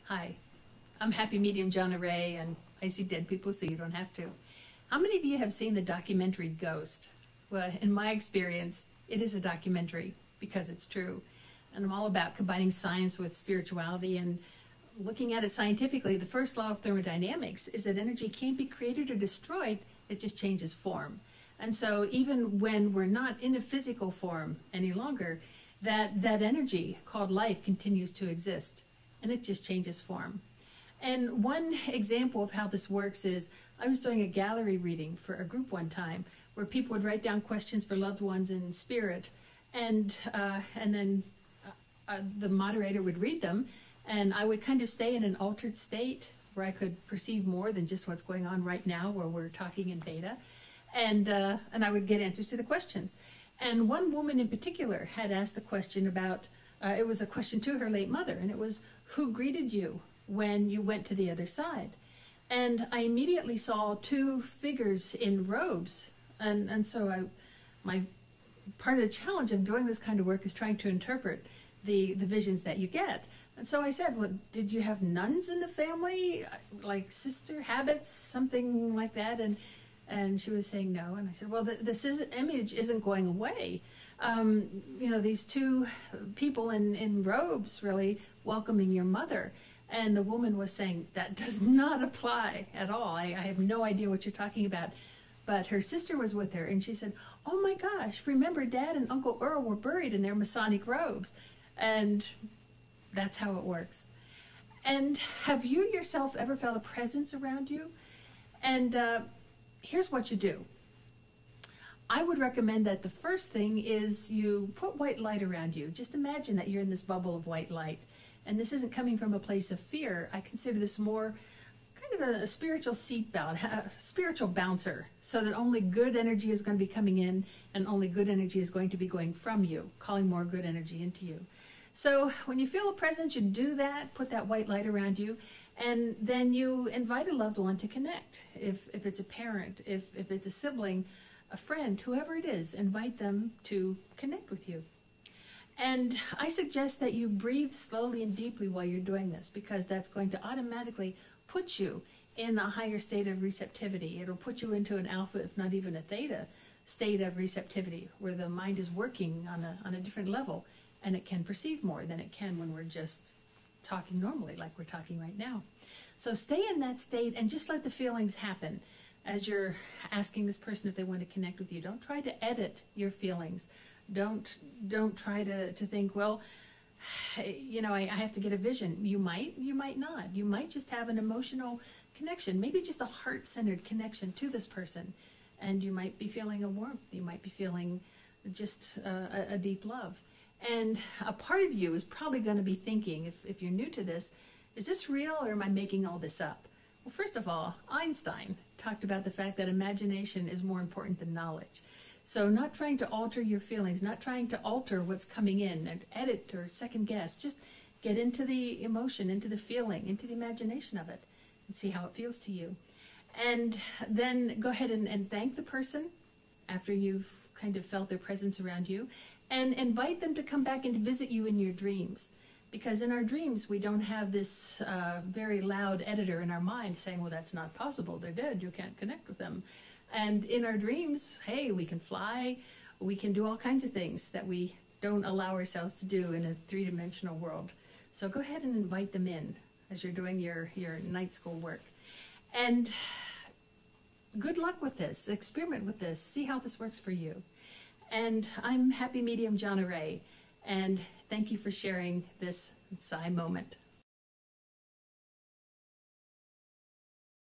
Hi, I'm Happy Medium Jonna Rae, and I see dead people so you don't have to. How many of you have seen the documentary Ghost? Well, in my experience, it is a documentary because it's true. And I'm all about combining science with spirituality and looking at it scientifically. The first law of thermodynamics is that energy can't be created or destroyed, it just changes form. And so even when we're not in a physical form any longer, that energy called life continues to exist, and it just changes form. And one example of how this works is I was doing a gallery reading for a group one time where people would write down questions for loved ones in spirit, and then the moderator would read them, and I would kind of stay in an altered state where I could perceive more than just what's going on right now where we're talking in beta, and I would get answers to the questions. And one woman in particular had asked the question about, it was a question to her late mother, and it was, who greeted you when you went to the other side? And I immediately saw two figures in robes, and so my part of the challenge of doing this kind of work is trying to interpret the visions that you get. And so I said, well, did you have nuns in the family, like sister habits, something like that? And she was saying no. And I said, well, this image isn't going away. You know, these two people in robes really welcoming your mother. And the woman was saying, that does not apply at all. I have no idea what you're talking about. But her sister was with her, and she said, oh my gosh, remember Dad and Uncle Earl were buried in their Masonic robes. And that's how it works. And have you yourself ever felt a presence around you? And here's what you do. I would recommend that the first thing is you put white light around you. Just imagine that you're in this bubble of white light. And this isn't coming from a place of fear. I consider this more kind of a spiritual seatbelt, a spiritual bouncer, so that only good energy is going to be coming in and only good energy is going to be going from you, calling more good energy into you. So when you feel a presence, you do that, put that white light around you, and then you invite a loved one to connect. If it's a parent, if it's a sibling, a friend, whoever it is, invite them to connect with you. And I suggest that you breathe slowly and deeply while you're doing this, because that's going to automatically put you in a higher state of receptivity. It'll put you into an alpha, if not even a theta, state of receptivity, where the mind is working on a different level, and it can perceive more than it can when we're just talking normally, like we're talking right now. So stay in that state and just let the feelings happen as you're asking this person if they want to connect with you. Don't try to edit your feelings. Don't try to think, well, you know, I have to get a vision. You might not. You might just have an emotional connection, maybe just a heart-centered connection to this person. And you might be feeling a warmth. You might be feeling just a deep love. And a part of you is probably going to be thinking, if you're new to this, is this real or am I making all this up? Well, first of all, Einstein talked about the fact that imagination is more important than knowledge. So not trying to alter your feelings, not trying to alter what's coming in and edit or second guess, just get into the emotion, into the feeling, into the imagination of it and see how it feels to you. And then go ahead and thank the person after you've kind of felt their presence around you, and invite them to come back and visit you in your dreams. Because in our dreams, we don't have this very loud editor in our mind saying, well, that's not possible. They're dead. You can't connect with them. And in our dreams, hey, we can fly. We can do all kinds of things that we don't allow ourselves to do in a three-dimensional world. So go ahead and invite them in as you're doing your night school work. And good luck with this. Experiment with this. See how this works for you. And I'm Happy Medium Jonna Rae, and thank you for sharing this Psi moment.